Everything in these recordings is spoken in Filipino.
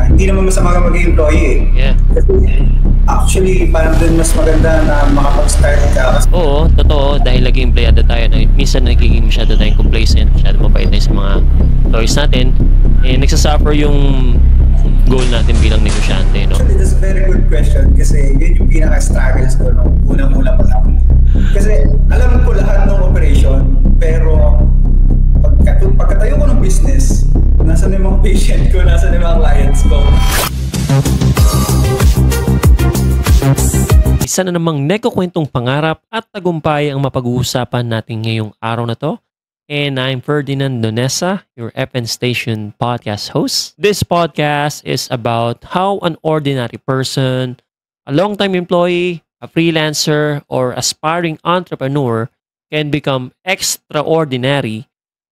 Hindi naman masama ka maging employee eh. Yeah. Actually, parang dun mas maganda na makapag-start ka. Oo, totoo. Dahil naging empleyado tayo, minsan nagiging masyado tayong complacent, masyado mabait tayo sa mga employees natin. Eh, nagsasuffer yung goal natin bilang negosyante, no? Actually, that's a very good question kasi yun yung pinaka-struggles ko nung unang-una pa lang. Kasi alam ko lahat ng operation, pero pagkatayo ko ng business, nasa na yung mga patient ko, nasa na yung mga clients ko. Isa na namang nekakwentong pangarap at tagumpay ang mapag-uusapan natin ngayong araw na to. And I'm Ferdinand Donesa, your FN Station podcast host. This podcast is about how an ordinary person, a long-time employee, a freelancer, or aspiring entrepreneur can become extraordinary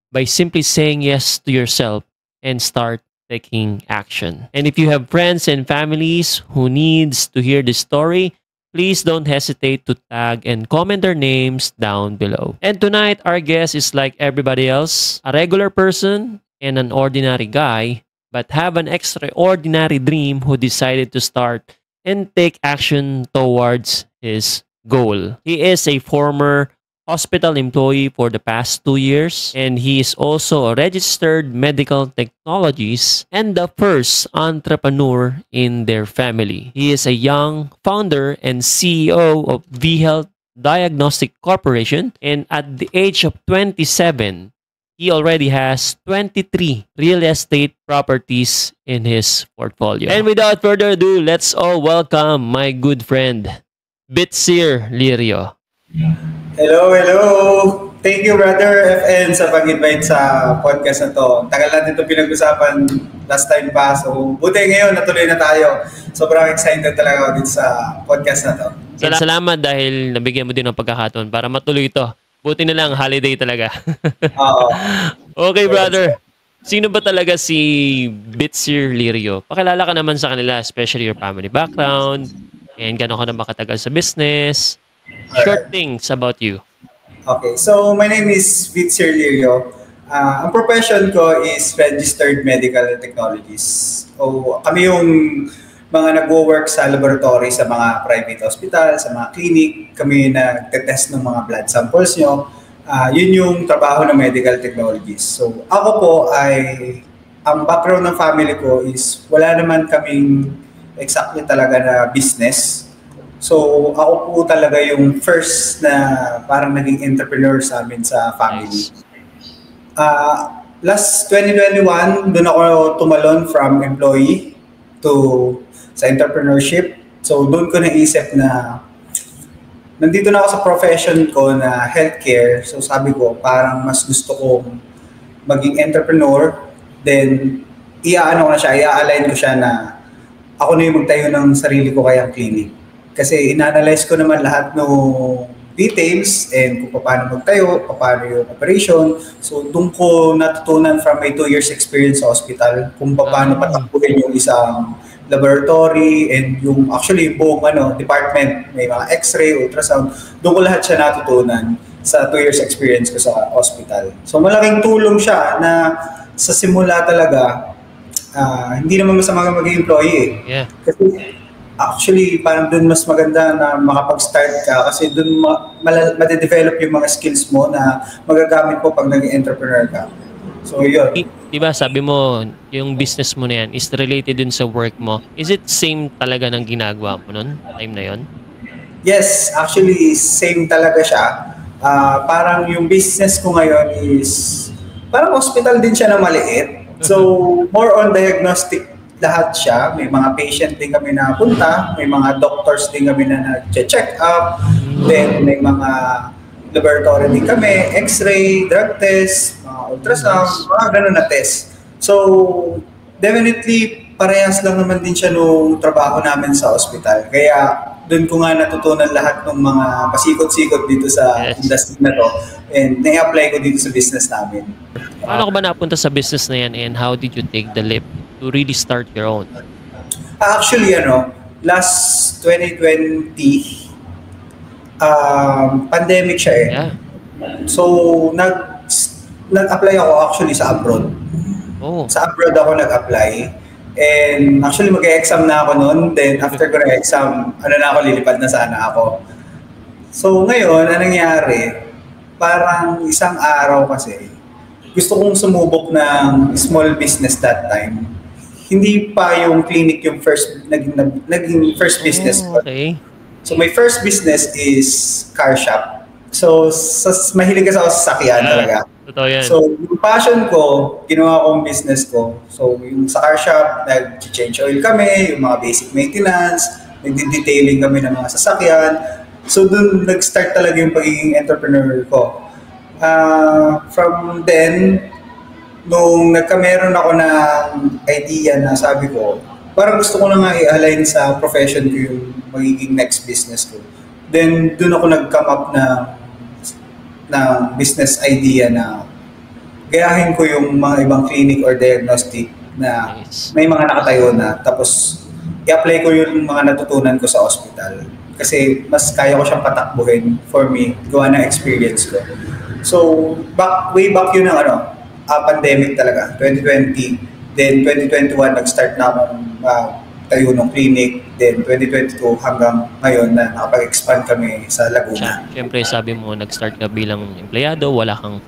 by simply saying yes to yourself and start taking action. And if you have friends and families who needs to hear this story, please don't hesitate to tag and comment their names down below. And tonight, our guest is like everybody else, a regular person and an ordinary guy, but have an extraordinary dream who decided to start and take action towards his goal. He is a former hospital employee for the past 2 years, and he is also a registered medical technologist and the first entrepreneur in their family. He is a young founder and CEO of V-Health Diagnostic Corporation, and at the age of 27, he already has 23 real estate properties in his portfolio. And without further ado, let's all welcome my good friend, Bitsir Lirio. Hello! Thank you, Brother FN, sa pag-invite sa podcast na to. Tagal natin ito pinag-usapan last time pa. So, buti ngayon, natuloy na tayo. Sobrang excited talaga ako dito sa podcast na to. Salamat dahil nabigyan mo din ng pagkakataon para matuloy ito. Buti na lang, holiday talaga. Oo. Okay, brother. Sino ba talaga si Bitsir Lirio? Pakilala ka naman sa kanila, especially your family background, and gano'n ka na ba katagal sa business? Short things about you. Okay, so my name is Bitsir Lirio. Ang profession ko is registered medical technologist. So, kami yung mga nagwo-work sa laboratory sa mga private hospital, sa mga clinic. Kami nagte-test ng mga blood samples nyo. Yun yung trabaho ng medical technologist. So, ako po ang background ng family ko is wala naman kaming exactly talaga na business. So, ako po talaga yung first na parang naging entrepreneur sa amin sa family. Last 2021, doon ako tumalon from employee sa entrepreneurship. So, doon ko naisip na nandito na ako sa profession ko na healthcare. So, sabi ko, parang mas gusto kong maging entrepreneur. Then, i-align ko siya na ako na yung magtayo ng sarili ko kayang clinic. Kasi in-analyze ko naman lahat ng details and kung paano magtayo, paano yung operation. So, doon ko natutunan from my 2 years experience sa hospital kung paano patakbuhin yung isang laboratory and yung actually yung buong department, may mga x-ray, ultrasound. Doon ko lahat siya natutunan sa 2 years experience ko sa hospital. So, malaking tulong siya na sa simula talaga, hindi naman masama ka maging employee eh. Yeah. Kasi actually, parang dun mas maganda na makapag-start ka kasi dun made-develop yung mga skills mo na magagamit mo pag naging entrepreneur ka. So, yun. Diba, sabi mo, yung business mo na yan is related din sa work mo. Is it same talaga ng ginagawa mo nun? Time na yun? Yes, actually, same talaga siya. Parang yung business ko ngayon is parang hospital din siya na maliit. So, more on diagnostic lahat siya. May mga patient din kami na punta, may mga doctors din kami na nag-check up, then may mga laboratory din kami, x-ray, drug test, ultrasound, mga ganun na test. So, definitely, parehas lang naman din siya nung trabaho namin sa hospital. Kaya, doon ko nga natutunan lahat ng mga pasikot-sikot dito sa industry na to and na-apply ko dito sa business namin. Paano ka ba napunta sa business na yan and how did you take the leap to really start your own? Actually, last 2020, pandemic siya eh. Yeah. So, nag-apply ako actually sa abroad. Oh. Sa abroad ako nag-apply. And actually, mag-exam na ako noon. Then after ko na exam, lilipad na sana ako. So ngayon, anong nangyari? Parang isang araw kasi, gusto kong sumubok ng small business that time. Hindi pa yung clinic yung naging first business ko. Okay. So my first business is car shop. So mahilig kasi ako sa sasakyan talaga. Totoo yan. So yung passion ko, ginawa kong business ko. So yung sa car shop, nag-change oil kami, yung mga basic maintenance, nag-detailing kami ng mga sasakyan. So dun nag-start talaga yung pagiging entrepreneur ko. From then, nung nagkameron ako ng idea na sabi ko, parang gusto ko na nga i-align sa profession ko yung magiging next business ko. Then dun ako nag-come up na business idea na gayahin ko yung mga ibang clinic or diagnostic na may mga nakatayo na, tapos i-apply ko yung mga natutunan ko sa hospital. Kasi mas kaya ko siyang patakbuhin for me, gawa ng experience ko. So, way back yun ng pandemic talaga, 2020. Then 2021, nag-start na akong tayo ng clinic. Then 2022 hanggang ngayon na nakapag-expand kami sa Laguna. Siyempre, sabi mo, nag-start ka bilang empleyado, wala kang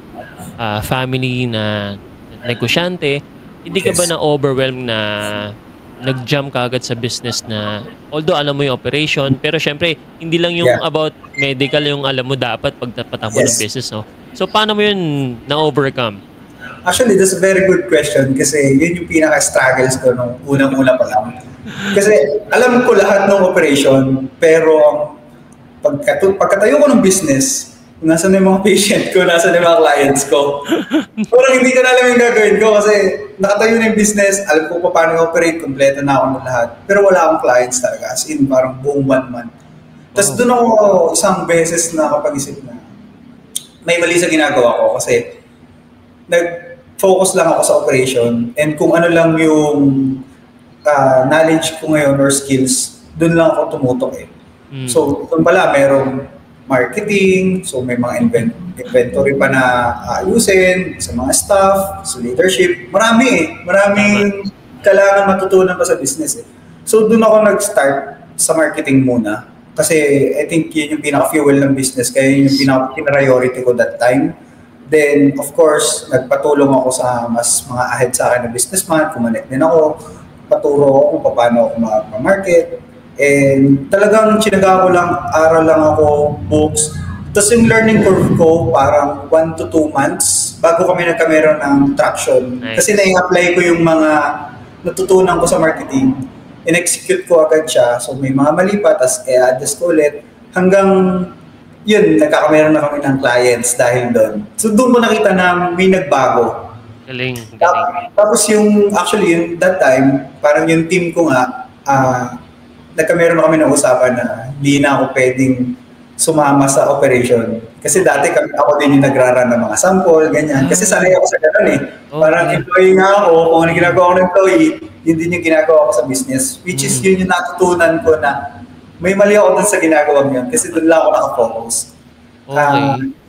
family na negosyante. Hindi ka ba na-overwhelmed na nag-jump ka agad sa business na, although alam mo yung operation, pero syempre, hindi lang yung about medical yung alam mo dapat pagtapatakbo ng business, no? So, paano mo yun na-overcome? Actually, that's a very good question kasi yun yung pinaka-struggles ko nung unang-una pa lang. Kasi alam ko lahat ng operation, pero pagkatayo ko ng business, nasa na yung mga patient ko, nasa na yung mga clients ko. Parang hindi ko na alam yung gagawin ko kasi nakatayo na yung business, alam ko pa paano i-operate, kompleto na ako ng lahat. Pero wala akong clients talaga, as in parang buong 1 month. Tapos doon ako isang beses na kapag-isip na may mali sa ginagawa ko kasi nag-focus lang ako sa operation and kung ano lang yung knowledge ko ngayon or skills, doon lang ako tumutok eh. So, doon pala merong marketing, so may mga inventory pa na ayusin, sa mga staff, sa leadership, maraming kailangan matutunan pa sa business eh. So, doon ako nag-start sa marketing muna kasi I think yun yung pinaka-fuel ng business, kaya yun yung pinaka-priority ko that time. Then, of course, nagpatulong ako sa mas mga ahead sa akin na businessman, kumanek din ako, paturo ako kung paano ako mag-market. And talagang chinaga ko lang, aral lang ako, books. Tapos yung learning curve ko, parang 1 to 2 months bago kami nagkameron ng traction. Nice. Kasi na-apply ko yung mga natutunan ko sa marketing. In-execute ko agad siya. So may mga mali pa, tapos i-adjust ko ulit. Hanggang yun, nagkakameron na kami ng clients dahil doon. So doon ko nakita na may nagbago. Galing. Tapos actually yung that time, parang yung team ko nga, nagkameron na kami ng usapan na hindi na ako pwedeng sumama sa operation. Kasi dati ako din yung nagraran ng mga sample, ganyan. Kasi sanay ako sa ganun eh. Parang employee nga ako, kung ano ginagawa ko ng employee, yun din yung ginagawa ko sa business. Which is yun yung natutunan ko na may mali ako dun sa ginagawa yun kasi dun lang ako nakafocus.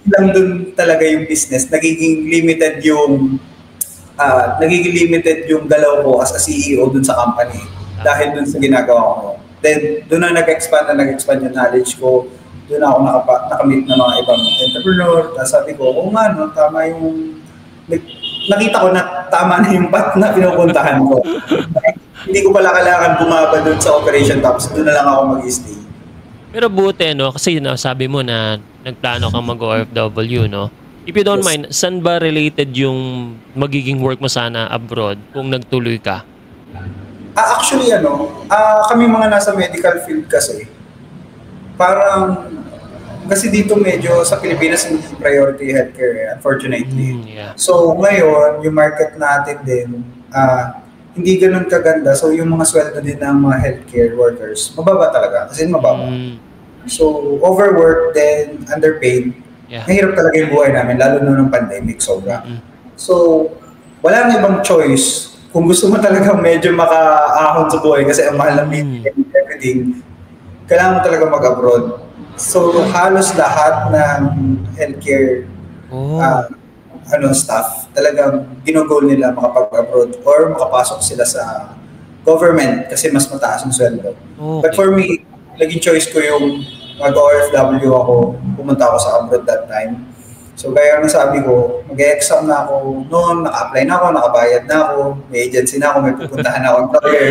Lang dun talaga yung business. Nagiging limited yung galaw ko as a CEO dun sa company dahil dun sa ginagawa ko. Then, doon na nag-expand yung knowledge ko. Doon ako nakamit ng mga ibang entrepreneur. Tapos sabi ko, nga, no, tama yung... Nakita ko na tama na yung path na pinupuntahan ko. Hindi ko pala kailangan bumaba doon sa operation tapos doon na lang ako mag-stay. Pero buti, no? Kasi sabi mo na nagplano kang mag-OFW, no? If you don't mind, saan ba related yung magiging work mo sana abroad kung nagtuloy ka? Actually, kami mga nasa medical field kasi, parang, kasi dito medyo sa Pilipinas hindi priority healthcare, unfortunately. So ngayon, yung market natin din, hindi ganun kaganda. So yung mga sweldo din ng mga healthcare workers, mababa talaga, kasi mababa. So overworked then underpaid. Mahirap talaga yung buhay namin, lalo na ng pandemic, sobra. So, wala nang ibang choice. Kung gusto mo talaga medyo makaahon sa buhay kasi ang mahal ng meeting and everything, kailangan mo talaga mag-abroad. So, halos lahat ng healthcare staff, talagang ginugol nila makapag-abroad or makapasok sila sa government kasi mas mataas yung sweldo. But Okay. for me, naging choice ko yung mag-OFW ako, pumunta ako sa abroad that time. So kaya nga sabi ko, mag-exam na ako noon, naka-apply na ako, nakabayad na ako, may agency na ako, may pupuntahan na ako employer.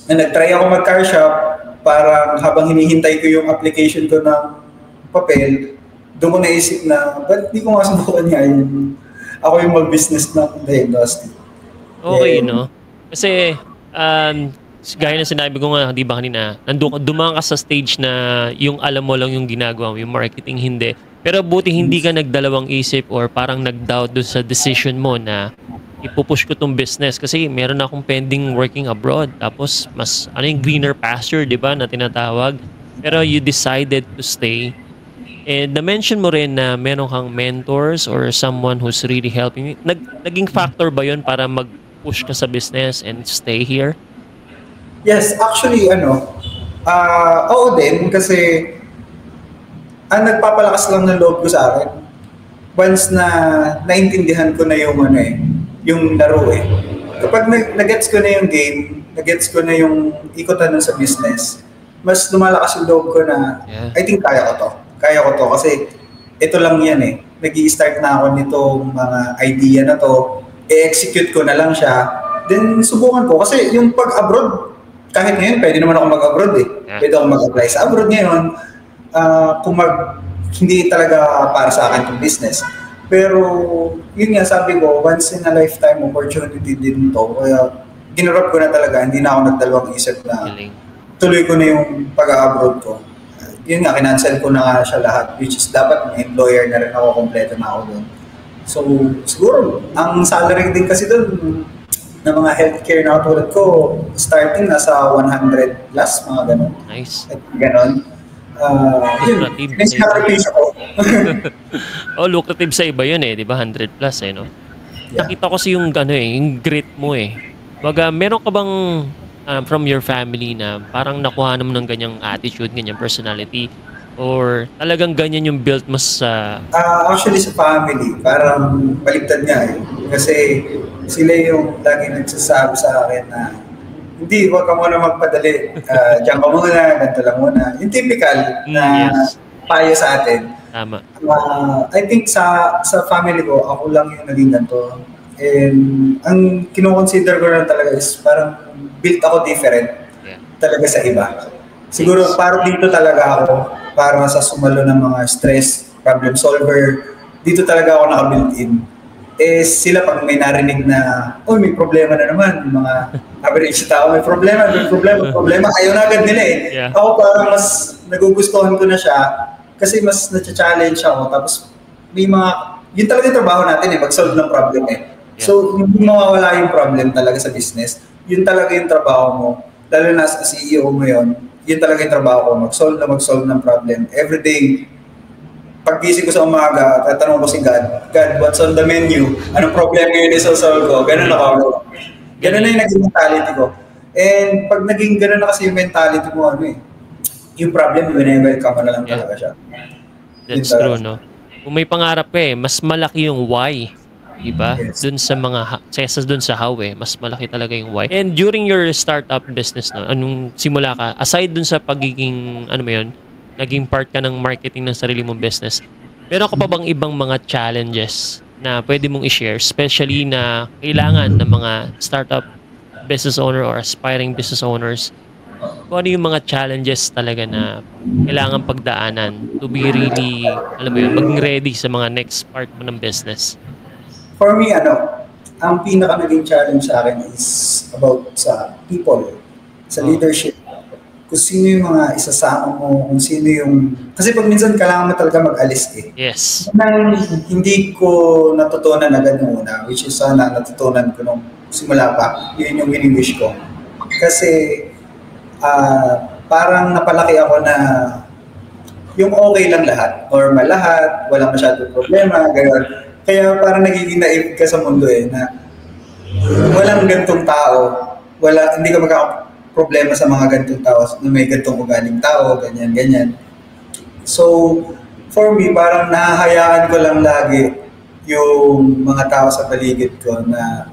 And nag-try ako mag-car shop, parang habang hinihintay ko yung application ko ng papel, doon ko naisip na, ba't di ko nga subukan nga yung ako yung mag-business ng the industry. Okay, And, no? Kasi, gaya na sinabi ko nga, di ba kanina, dumaan ka sa stage na yung alam mo lang yung ginagawa mo, yung marketing hindi. Pero buti hindi ka nagdalawang isip or parang nag-doubt doon sa decision mo na ipupush ko tong business kasi meron akong pending working abroad. Tapos, mas, yung greener pasture, di ba, na tinatawag. Pero you decided to stay. And na-mention mo rin na meron kang mentors or someone who's really helping you. Naging factor ba yun para mag-push ka sa business and stay here? yes, actually, oo din kasi ang nagpapalakas lang ng loob ko sa akin. Once na naintindihan ko na yung yung laro eh. Kapag nag-gets ko na yung game, nag-gets ko na yung ikutan nun sa business, mas lumalakas yung loob ko na, Yeah. I think kaya ko to. Kaya ko to kasi ito lang yan eh. Nag-i-start na ako nitong mga idea na to, i-execute ko na lang siya, then subukan ko. Kasi yung pag-abroad, kahit ngayon, pwede naman ako mag-abroad eh. Yeah. Pwede ako mag-apply sa abroad ngayon. Hindi talaga para sa akin itong business. Pero, yun nga, sabi ko, once in a lifetime opportunity din to. Kaya, ginarap ko na talaga, hindi na ako nagdalawang isip na Galing. tuloy ko na yung pag-abroad ko. Yun nga, kinancel ko na nga siya lahat, which is dapat may employer na rin ako, kompleto na ako doon. So, siguro, ang salary din kasi doon, na mga healthcare na katulad ko, starting nasa 100 plus, mga ganun. Nice. At ganun. Yun, Lucrative. may sacrifice ako. Oh, lucrative sa iba yun eh, di ba? 100 plus eh, no? Yeah. Nakita ko yung, yung grit mo eh. Baga, meron ka bang from your family na parang nakuha mo ng ganyang attitude, ganyang personality? Or talagang ganyan yung built mo sa... Actually sa family, parang baligtad nga eh. Kasi sila yung lagi nagsasabi sa akin na hindi, huwag ka muna magpadali. Diyan ka muna, ganito lang muna. Yung typical na Yes. payo sa atin. Tama. I think sa family ko, ako lang yung naging ganito. And ang kinoconsider ko na talaga is parang built ako different Yeah. talaga sa iba. Siguro parang dito talaga ako para sa sumalo ng mga stress, problem solver. Dito talaga ako naka-built in. Eh sila pag may narinig na, oh may problema na naman, yung mga average tao, may problema, ayaw na agad nila eh. Yeah. Ako parang mas nagugustuhan ko na siya kasi mas na-challenge ako. Tapos may mga, yun talaga yung trabaho natin eh, mag-solve ng problem eh. Yeah. So hindi mawawala yung problem talaga sa business. Yun talaga yung trabaho mo. Lalo na sa CEO mo yun, yun talaga yung trabaho ko, mag-solve ng problem. Every day, paggising ko sa umaga, tatanong ko si God, what's on the menu? Anong problem ngayon isosolve ko? Ganun ako. Ganun na yung naging mentality ko. And pag naging ganun na kasi yung mentality mo, yung problem, welcome na lang talaga siya. That's Yun true, talaga. no? Kung may pangarap ka eh, mas malaki yung why. Diba? Yes. Dun sa mga, kaysa dun sa how eh, mas malaki talaga yung why. And during your startup business, no, anong simula ka, aside dun sa pagiging, naging part ka ng marketing ng sarili mong business, meron ka pa bang ibang mga challenges na pwede mong i-share, especially na kailangan ng mga startup business owner or aspiring business owners? Kung ano yung mga challenges talaga na kailangan pagdaanan to be really, maging ready sa mga next part mo ng business? For me, ang pinaka naging challenge sa akin is about sa people, sa leadership. Kung sino yung mga isasama mo, kung sino yung... Kasi pag minsan kailangan mo talaga mag-alis eh. Yes. Nang hindi ko natutunan agad yung una, which is sana natutunan ko nung simula pa. Yun yung wini-wish ko. Kasi parang napalaki ako na yung okay lang lahat, normal lahat, walang masyadong problema, gano'n. Kaya parang nagiging naive ka sa mundo eh, na walang gantong tao, hindi ka magkakaproblema sa mga gantong tao, na may gantong ugaling tao, ganyan. So, for me, parang nahahayaan ko lang lagi yung mga tao sa paligid ko na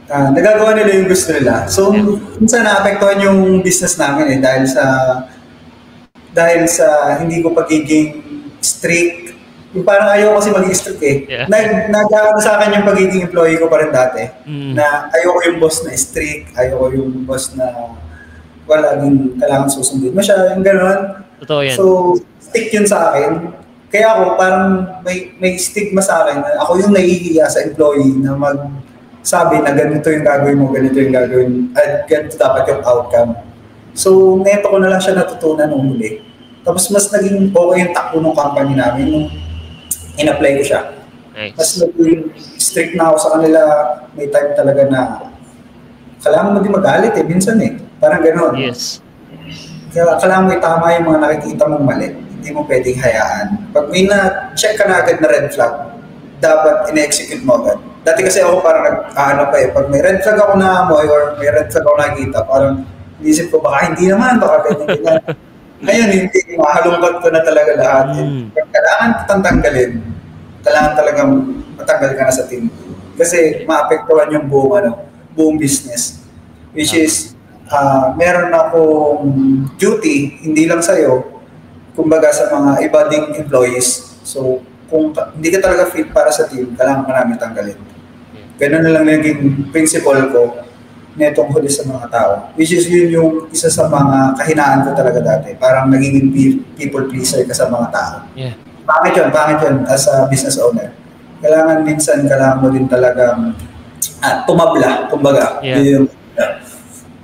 nagagawa nila yung gusto nila. So, minsan naapektuhan yung business namin dahil sa hindi ko pagiging strict. Yung parang ayaw kasi maging strict Nagkakaroon sa akin yung pagiging employee ko pa rin dati. Na ayoko yung boss na strict, ayoko yung boss na wala din kailangan susundin mo siya, yung gano'n. Totoo yan. So, stick yun sa akin. Kaya ako parang may stigma sa akin na ako yung nahihiya sa employee na magsabi na ganito yung gagawin mo, ganito yung gagawin, at ganito dapat yung outcome. So, neto ko na lang siya natutunan nung huli. Tapos mas naging okay yung takbo ng company namin nung in-apply ko siya. Nice. Mas naging strict na ako sa kanila. May time talaga na kailangan mo din magalit minsan Parang gano'n. Yes. Kaya kailangan mo itama yung mga nakikita mong mali. Hindi mo pwedeng hayaan. Pag may na-check ka na agad na red flag, dapat in-execute mo agad. Dati kasi ako parang pag may red flag ako naamoy or may red flag ako nakikita, parang inisip ko baka hindi naman, baka ganyan. Ngayon, hindi. Mahalungkat ko na talaga lahat. Kailangan kitang tanggalin. Kailangan talagang matanggal ka na sa team. Kasi maapektuhan yung buong business. Which is, meron akong duty, hindi lang sa'yo, kumbaga sa mga iba ding employees. So, kung hindi ka talaga fit para sa team, kailangan ka namin tanggalin. Ganun na lang naging principle ko netong huli sa mga tao. Which is yun yung isa sa mga kahinaan ko talaga dati. Parang naging people pleaser ka sa mga tao. Yeah. Pangit yun as a business owner. Kailangan mo din talagang tumabla, kumbaga. Yeah.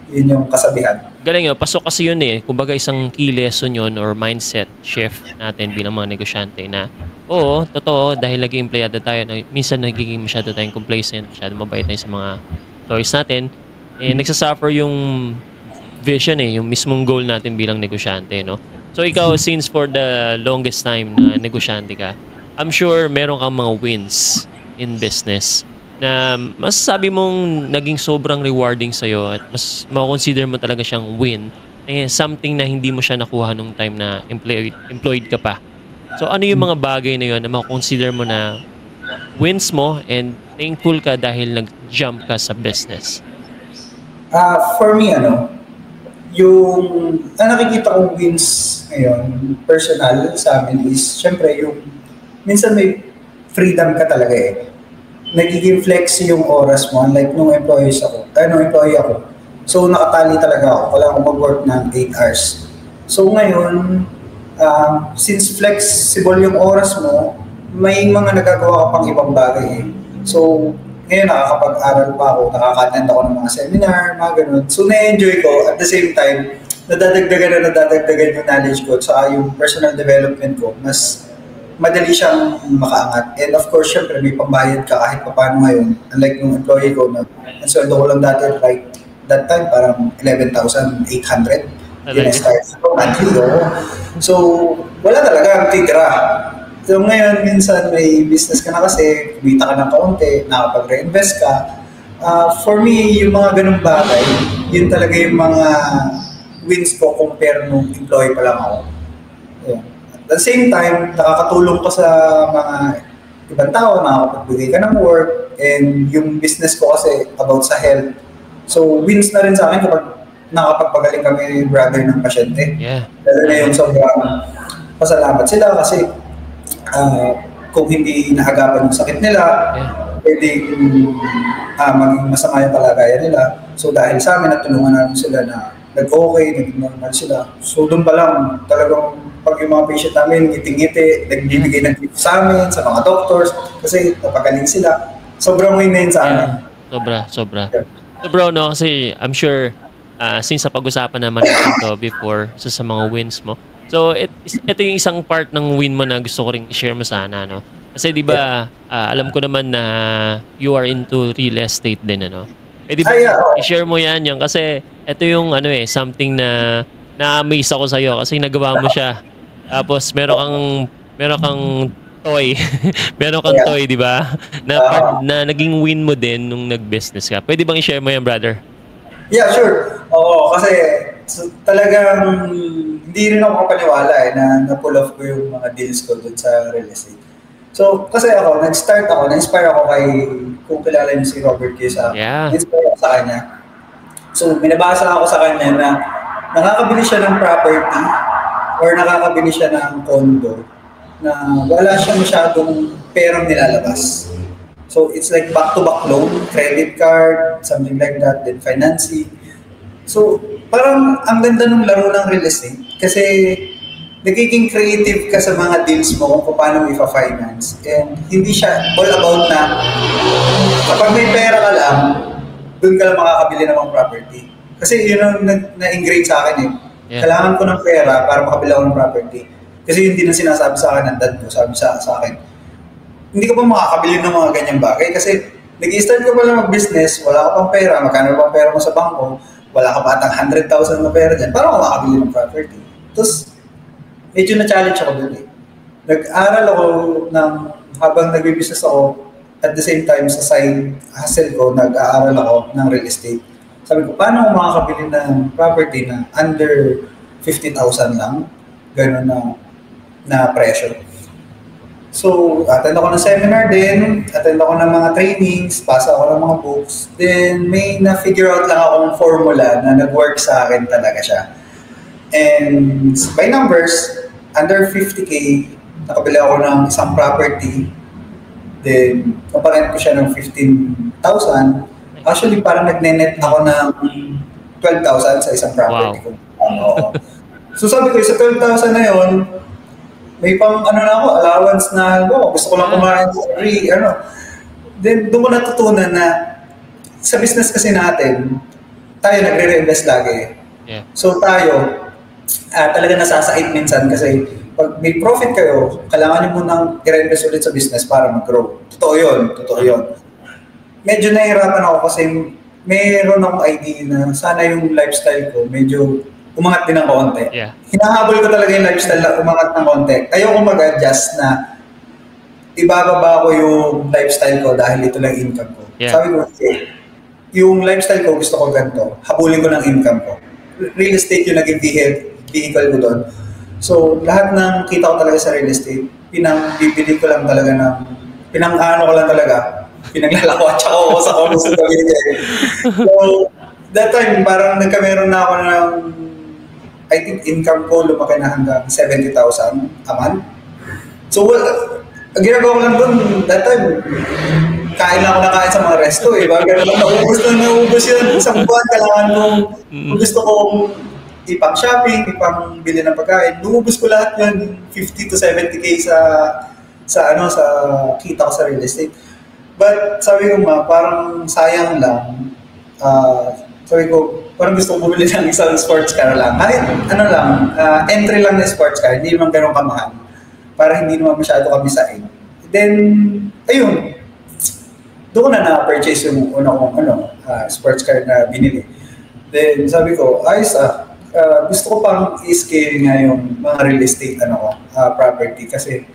Yun yung kasabihan. Galing yun. Pasok kasi yun Kumbaga isang key lesson yun or mindset shift natin bilang mga negosyante na oo, totoo, dahil naging empleyado tayo, minsan nagiging masyado tayong complacent, masyado mabait tayo sa mga employees natin. Nagsasuffer yung vision yung mismong goal natin bilang negosyante, no? So ikaw, since for the longest time na negosyante ka, I'm sure meron kang mga wins in business na masasabi mong naging sobrang rewarding sa'yo at mas makonsider mo talaga siyang win, something na hindi mo siya nakuha nung time na employed ka pa. So ano yung mga bagay na yun na makonsider mo na wins mo and thankful ka dahil nag-jump ka sa business? For me, yung nakikita kong wins ngayon, personal sa amin is, syempre, yung minsan may freedom ka talaga Nagiging flexi yung oras mo, unlike nung employee ako. So, nakatali talaga ako. Wala akong mag-work ng 8 hours. So, ngayon, since flexible yung oras mo, may mga nagagawa ka pang ibang bagay So, ngayon nakakapag-aral pa ako, nakaka-attend ako ng mga seminar, mga ganun. So, na-enjoy ko. At the same time, nadadagdagan yung knowledge ko at yung personal development ko. Mas madali siyang makaangat. And of course, syempre, may pambayad ka kahit paano ngayon. Unlike nung employee ko, ang sweldo ko lang dati, like, that time, parang 11,800. Yun ang start. So, wala talaga ang titira. So, ngayon, minsan may business ka na kasi, kumita ka ng kaunti, nakapag-reinvest ka. For me, yung mga ganung bagay, yun talaga yung mga wins ko compare nung employee pa lang ako. Yeah. At the same time, nakakatulong ko sa mga ibang tao, nakakapagbigay ka ng work, and yung business ko kasi about sa health. So, wins na rin sa akin kapag nakapagpagaling kami brother ng pasyente. Yeah. Lalo na yung sobrang pasalamat sila kasi kung hindi naagapan yung sakit nila, pwedeng maging masama yung kalagayan nila. So, dahil sa amin, natulungan namin sila na nag-okay, naging normal sila. So, doon pa lang talagang pag yung mga patient namin, ngiting-ngiti, nagbibigay ng tips sa amin, sa mga doctors, kasi napagaling sila. Sobrang win na yun sa amin. Sobra. Yeah. So bro, no, kasi I'm sure, since sa pag-usapan naman ito before, sa mga wins mo, so ito yung isang part ng win mo na gusto ko rin i-share mo sana, no? Kasi di ba, alam ko naman na you are into real estate din, ano? Di ba, i-share mo yan kasi ito yung something na na-amaze ako sa'yo kasi nagawa mo siya. Tapos meron kang toy. Meron kang toy, di ba? Na naging win mo din nung nag-business ka. Pwede bang i-share mo yan, brother? Yeah, sure. Oo, kasi talagang hindi rin ako kapaniwala na pull off ko yung mga deals ko dun sa real estate. So, kasi na-inspire ako kay kung kilala niyo si Robert Kiyosaki. Yeah. Inspire ako sa kanya. So, minabasa ako sa kanya na nakakabili siya ng property or nakakabili siya ng condo na wala siya masyadong perang nilalabas. So, it's like back-to-back loan, credit card, something like that, then financing. So, parang ang ganda ng laro ng real estate kasi nagiging creative ka sa mga deals mo kung paano mo i-finance. And hindi siya all about na kapag may pera ka lang, doon ka lang makakabili ng mga property. Kasi yun ang na-ingrate sa akin eh. Yeah. Kailangan ko ng pera para makabili ako ng property. Kasi yun din ang sinasabi sa akin ng dad ko, sabi sa akin. Hindi ka pa makakabili ng mga ganyang bagay kasi nag-i-start ka pa lang mag-business, wala ka pang pera, magkano pang pera mo sa bangko, wala ka pa atang 100,000 na pera dyan, paano ka makakabili ng property? Tapos, medyo na-challenge ako doon eh. Nag-aral ako habang nag-business ako, at the same time sa side hustle ko, nag-aaral ako ng real estate. Sabi ko, paano ako makakabili ng property na under 50,000 lang? Gano'n na presyo. So, attend ako ng seminar din, attend ako ng mga trainings, basa ako ng mga books. Then, may na-figure out lang ako ng formula na nag-work sa akin talaga siya. And by numbers, under 50K, nakabili ako ng isang property. Then, naparent ko siya ng 15,000. Actually, parang nagne-net ako ng 12,000 sa isang property ko. So, sabi ko, sa 12,000 na yun, may pang allowance na gusto ko lang kumain free, Then doon ko natutunan na sa business kasi natin, tayo nagre-reinvest lagi. Yeah. So tayo, talaga nasasait minsan kasi pag may profit kayo, kailangan niyo munang i-reinvest ulit sa business para mag-grow. Totoo yun. Medyo nahihirapan ako kasi mayroon akong idea na sana yung lifestyle ko medyo umangat din ng konti. Yeah. Hinahabol ko talaga yung lifestyle na umangat ng konti. Ayoko mag-adjust na ibababa ko yung lifestyle ko dahil ito lang income ko. Yeah. Sabi ko, okay, yung lifestyle ko gusto ko ganito, habulin ko ng income ko. Real estate yung naging vehicle ko doon. So, lahat ng kita ko talaga sa real estate, pinangbibili ko lang talaga pinaglalakwatsa ko sa komos sa pamilya. So, that time, parang nagkameron na ako ng I think income ko lumaki na hanggang 70,000 a month. So, ang ginagawa ko lang doon, that time, kain lang ako na kain sa mga resto eh. Baga naubos yun. Isang buwan, kailangan kong, gusto kong ipang-shopping, ipang-bili ng pagkain. Naubos ko lahat yun, 50 to 70K sa kita ko sa real estate. But sabi ko parang sayang lang. Sabi ko, parang gusto ko bumili ng isang sports car lang. Kahit entry lang na sports car, hindi naman ganun kamahal. Para hindi naman masyado kami sain. Then, ayun. Doon ko na-purchase yung una kong sports car na binili. Then, sabi ko, gusto ko pang i-scale nga yung mga real estate property. Kasi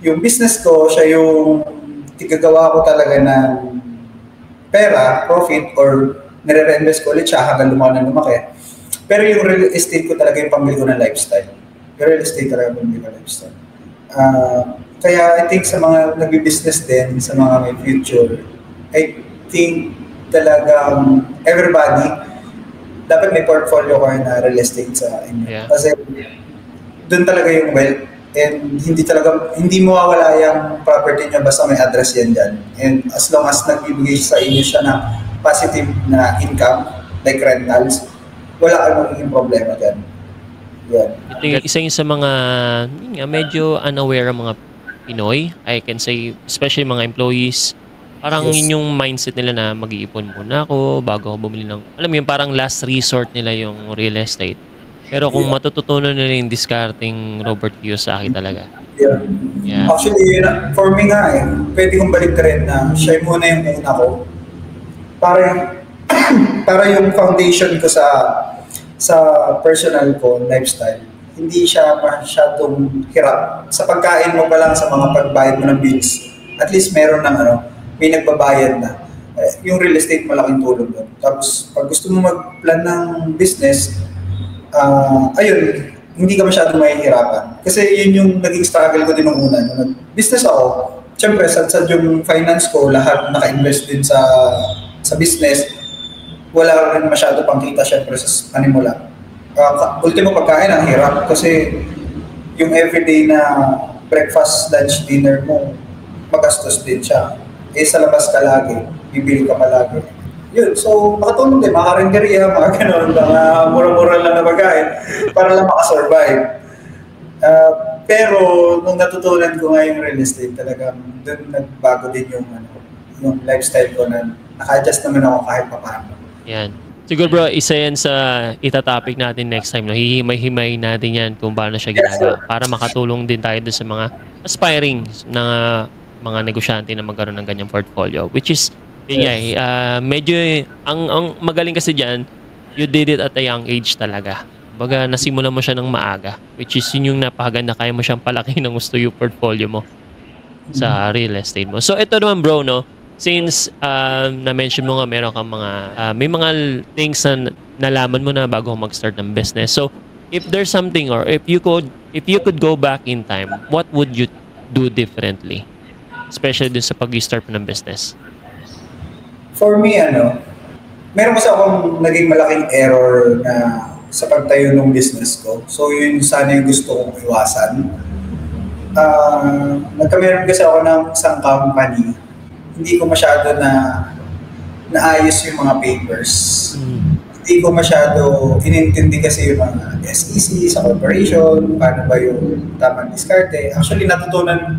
yung business ko, siya yung tigagawa ko talaga ng pera, profit, or nire-reinvest ko ulit siya hanggang lumaki. Pero yung real estate ko talaga yung pambili ko ng lifestyle. Yung real estate talaga yung pambili ko ng lifestyle. Kaya I think sa mga nag-business din, sa mga may future, I think talagang everybody, dapat may portfolio ko na real estate sa inyo. Yeah. Kasi doon talaga yung wealth. And hindi mawawala yung property nyo basta may address yan dyan. And as long as nagbibigay sa inyo siya na positive na income, like rentals, wala kang magiging problema dyan. Yan. I think isa yung sa mga medyo unaware ang mga Pinoy, I can say, especially mga employees, parang yun yung mindset nila na mag-iipon muna ako bago ako bumili ng, alam mo yung parang last resort nila yung real estate. Pero kung matututunan nila yung discarding Robert Kiyosaki talaga. Yeah. Actually, for me nga pwede kong balik rin na siya muna yung una ko. Para yung foundation ko sa personal ko, lifestyle, hindi siya masyadong hirap. Sa pagkain mo pa lang, sa mga pagbayad mo ng bills, at least meron ng may nagbabayad na. Yung real estate malaking tulong doon. Tapos, pag gusto mo mag-plan ng business, hindi ka masyadong mahihirapan. Kasi yun yung naging struggle ko din nung una. Nung nag-business ako, Siyempre, sad yung finance ko, lahat naka-invest din sa business. Wala rin masyado pang kita siyempre sa panimula. Ultimo pagkain, ang hirap kasi yung everyday na breakfast, lunch, dinner mo, magastos din siya. Sa labas ka lagi, bibili ka palagi. Yun, so makatulong din, mga karinderya, mga ganun, mga mura-mura lang na pagkain para lang makasurvive. Pero nung natutunan ko nga yung real estate, talagang doon nagbago din yung lifestyle ko na naka-adjust naman ako kahit paano. Yan. Siguro bro, isa yan sa itatopic natin next time. No? Hihimay-himay natin yan kung paano siya ginagawa para makatulong din tayo doon sa mga aspiring na mga negosyante na magkaroon ng ganyang portfolio. Which is, medyo, ang magaling kasi dyan, you did it at a young age talaga. Baga, nasimulan mo siya ng maaga. Which is, yun yung napakaganda. Kaya mo siyang palaki ng gusto yung portfolio mo sa real estate mo. So, ito naman bro, no? Since na-mention mo nga meron kang mga may mga things na nalaman mo na bago mag-start ng business. So, if there's something or if you could go back in time, what would you do differently? Especially dun sa pag-start ng business. For me, meron kasi akong naging malaking error na sa pagtayo ng business ko. So, yun sana yung gusto kong iwasan. Nagkameron kasi ako ng isang company. Hindi ko masyado naayos yung mga papers. Hindi ko masyado inintindi kasi yung mga SEC sa corporation, paano ba yung tamang diskarte. Actually, natutunan,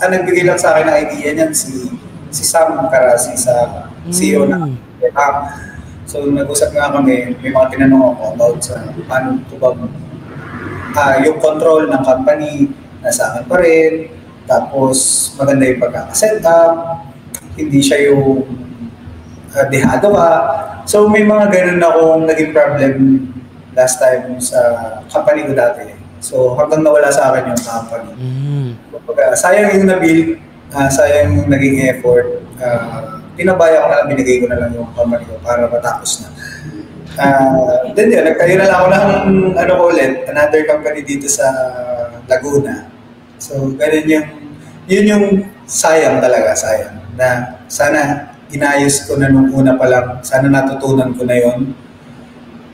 nagbigay lang sa akin ng idea niyan si Sam Karasi sa CEO na So, nag-usap nga kami, may mga tinanong ako about sa paano ito ba yung control ng company, nasa akin pa rin, tapos maganda yung pagkakaset up, hindi siya yung dehado ka. So, may mga ganun akong naging problem last time sa company ko dati. So, hanggang nawala sa akin yung company. Sayang yung na-build, sayang yung naging effort. Pinabaya ko na lang, binigay ko na lang yung company ko para matapos na. Then yun, nagkayo na lang ako ng ulit, another company dito sa Laguna. So, ganun yun yung sayang talaga, sayang. Na sana inayos ko na nung una pa lang, sana natutunan ko na yun.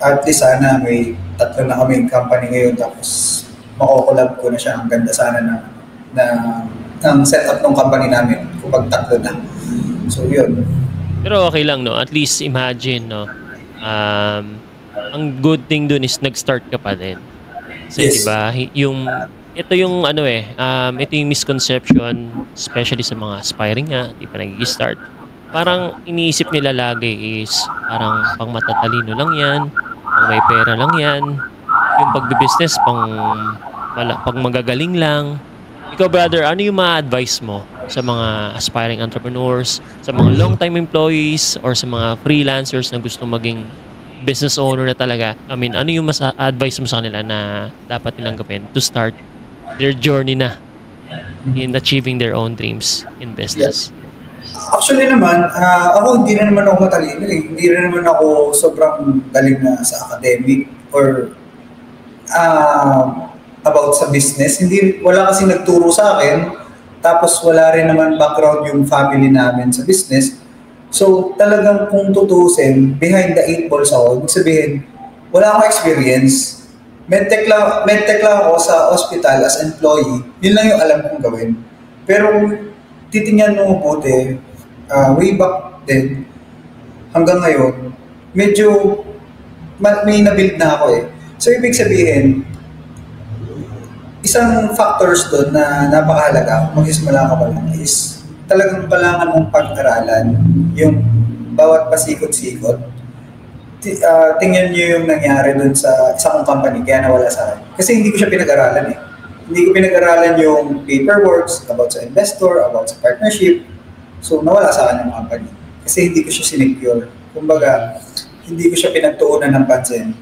At least sana may 3 na kaming company ngayon, tapos makukulab ko na siya. Ang ganda sana ng setup ng company namin kapag 3 na. So, yun. Pero okay lang, no? At least imagine, no? Ang good thing dun is nag-start ka pa din. Kasi, yes. Diba, ito yung misconception, especially sa mga aspiring nga, di pa nag-start. Parang iniisip nila lagi is parang pang matatalino lang yan, pang may pera lang yan, yung pagbe-business pang magagaling lang. Ikaw, brother, ano yung ma-advise mo sa mga aspiring entrepreneurs, sa mga long-time employees, or sa mga freelancers na gusto maging business owner na talaga? I mean, ano yung mas advice mo sa kanila na dapat nilang gawin to start their journey na in achieving their own dreams in business? Actually naman, ako hindi na naman ako matalino eh. Hindi na naman ako sobrang galing na sa academic or about sa business. Wala kasi nagturo sa akin. Tapos wala rin naman background yung family namin sa business. So talagang kung tutusin, behind the 8 balls ako, ibig sabihin, wala akong experience. Medtech lang ako sa hospital as employee. Yun lang yung alam kong gawin. Pero titingnan mo mabuti, way back then, hanggang ngayon, medyo may nabuild na ako eh. So ibig sabihin, isang factors doon na napakahalaga kung magsisimula ka pa lang is talagang kailangan mong pag-aralan yung bawat pasikot-sikot. Tingnan nyo yung nangyari doon sa isang company kaya nawala sa akin. Kasi hindi ko siya pinag-aralan eh. Hindi ko pinag-aralan yung paperwork about sa investor, about sa partnership. So nawala sa akin yung company. Kasi hindi ko siya sinecure. Kumbaga, hindi ko siya pinagtuunan ng pansin.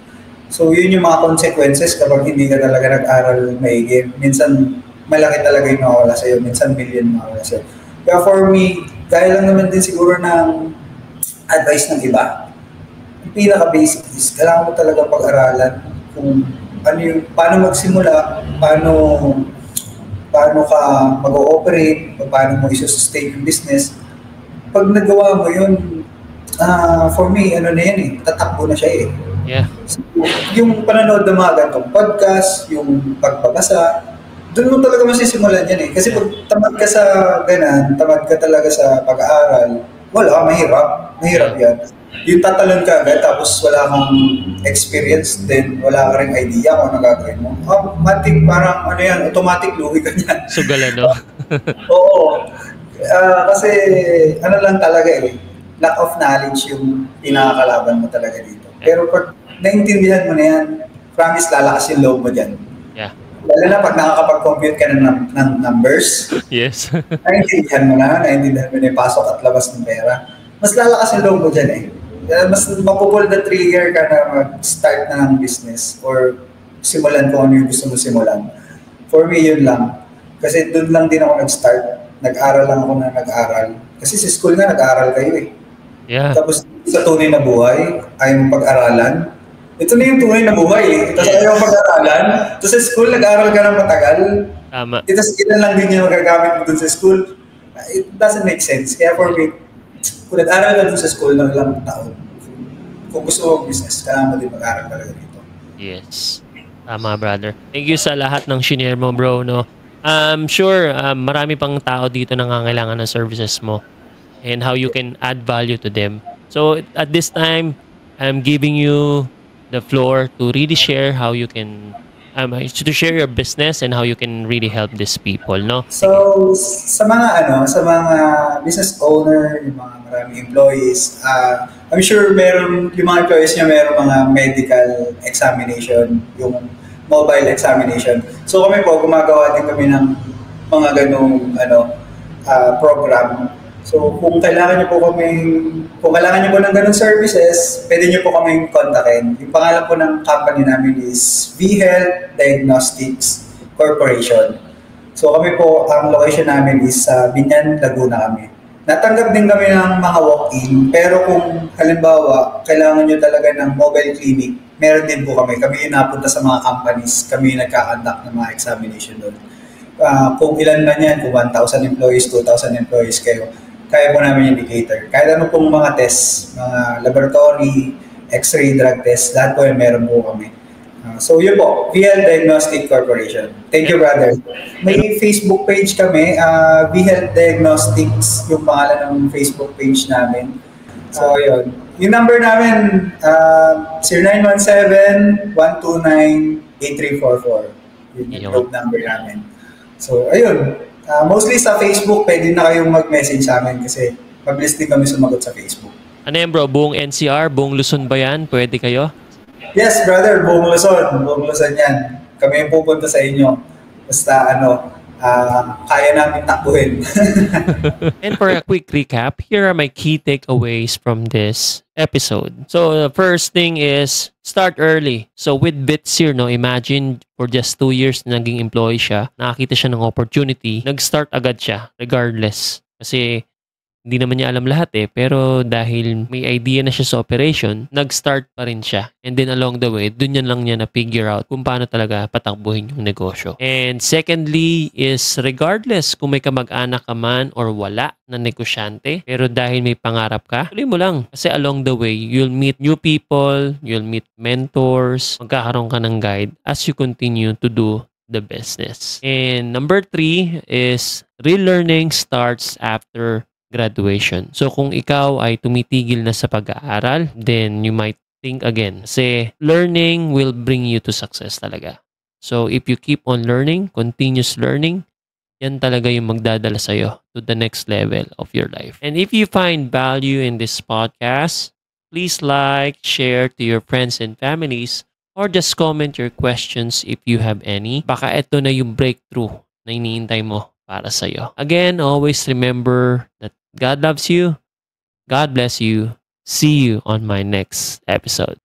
So, yun yung mga consequences kapag hindi ka talaga nag-aral maigi. Minsan, malaki talaga yung mawala sa'yo. Minsan, million mawala sa'yo. Kaya for me, gaya lang naman din siguro ng advice ng iba. Yung pinaka-basic is, kailangan mo talaga pag-aralan kung ano yung, paano magsimula, paano paano ka mag-ooperate, paano mo i-sustain yung business. Pag nagawa mo yun, for me, ano na yan eh, tatakbo na siya eh. Yeah. So, yung panonood ng mga ganitong podcast, yung pagbabasa, doon mo talaga masisimulan yan eh. Kasi pag tamad ka sa ganan, tamad ka talaga sa pag-aaral, wala, mahirap. Mahirap yan. Yung tatalon ka agad, tapos wala kang experience, then wala ka rin idea kung ano gagawin mo. Automatic, parang ano yan, automatic luwi ka niyan. Sugalan, no? Oo. Kasi ano lang talaga eh, lack of knowledge yung pinakakalaban mo talaga dito. Pero pag naintindihan mo na yan, promise lalakas yung loob mo dyan. Yeah. Lalo na pag nakakapag-compute ka ng numbers, Yes. naintindihan mo na yung pasok at labas ng pera. Mas lalakas yung loob mo dyan eh. Mas mapupul the trigger ka na mag-start na ng business or simulan kung ano yung gusto mo simulan. For me, yun lang. Kasi doon lang din ako nag-start. Nag-aral lang ako na nag-aral. Kasi sa school nga, nag-aral kayo eh. Yeah. Tapos sa tunay na buhay, ayaw mong pag-aralan. Ito na yung tunay na buhay eh. Tapos ayaw mong pag-aralan. Tapos sa school, nag-aral ka ng matagal. Tama. Tapos ilan lang din yung magagamit mo dun sa school. It doesn't make sense. Kaya for me, kung nag-aral ka dun sa school ng ilang taon, kung gusto mo business, kailangan mo din mag-aral talaga dito. Yes. Tama, brother. Thank you sa lahat ng shinare mo, bro, no? I'm sure marami pang tao dito nangangailangan ng services mo and how you can add value to them. So, at this time, I'm giving you the floor to really share how you can to share your business and how you can really help these people, no? So, sa mga business owner, yung mga maraming employees, I'm sure yung mga employees niya meron mga medical examination, yung mobile examination. So kami po, gumagawa din kami ng mga ganong program. So kung kailangan niyo po ng ganong services, pwede niyo po kaming kontakin. Yung pangalan po ng company namin is V-Health Diagnostics Corporation. So kami po, ang location namin is sa Binyan, Laguna kami. Natanggap din kami ng mga walk-in, pero kung halimbawa, kailangan nyo talaga ng mobile clinic, meron din po kami. Kami yung napunta sa mga companies, kami yung nagkakandak ng mga examination doon. Kung ilan man yan, kung 1,000 employees, 2,000 employees kayo, kaya po namin yung indicator. Kahit ano pong mga tests, mga laboratory, x-ray, drug test, lahat po yung meron po kami. So yun po, V-Health Diagnostic Corporation. Thank you, brother. May Facebook page kami, V-Health Diagnostics, yung pangalan ng Facebook page namin. So yun. Yung number namin, 0917-129-8344. Yun yung group number namin. So ayun, mostly sa Facebook, pwede na kayong mag-message sa amin kasi mabilis din kami sumagot sa Facebook. Ano yan, bro? Buong NCR? Buong Luzon ba yan? Pwede kayo? Yes, brother, buong Luzon yan. Kami yung pupunta sa inyo. Basta kaya namin takbuhin. And for a quick recap, here are my key takeaways from this episode. So the first thing is start early. So with Bitsir, no, imagine for just 2 years na naging employee siya, nakakita siya ng opportunity, nag-start agad siya regardless. Kasi hindi naman niya alam lahat pero dahil may idea na siya sa operation, nag-start pa rin siya. And then along the way, dun yan lang niya na-figure out kung paano talaga patakbuhin yung negosyo. And secondly is regardless kung may kamag-anak ka man or wala na negosyante, pero dahil may pangarap ka, tuloy mo lang. Kasi along the way, you'll meet new people, you'll meet mentors, magkakaroon ka ng guide as you continue to do the business. And number 3 is real learning starts after graduation. So kung ikaw ay tumitigil na sa pag-aaral, then you might think again. Kasi learning will bring you to success talaga. So if you keep on learning, continuous learning, yan talaga yung magdadala sa'yo to the next level of your life. And if you find value in this podcast, please like, share to your friends and families, or just comment your questions if you have any. Baka ito na yung breakthrough na iniintay mo para sa'yo. Again, always remember that God loves you. God bless you. See you on my next episode.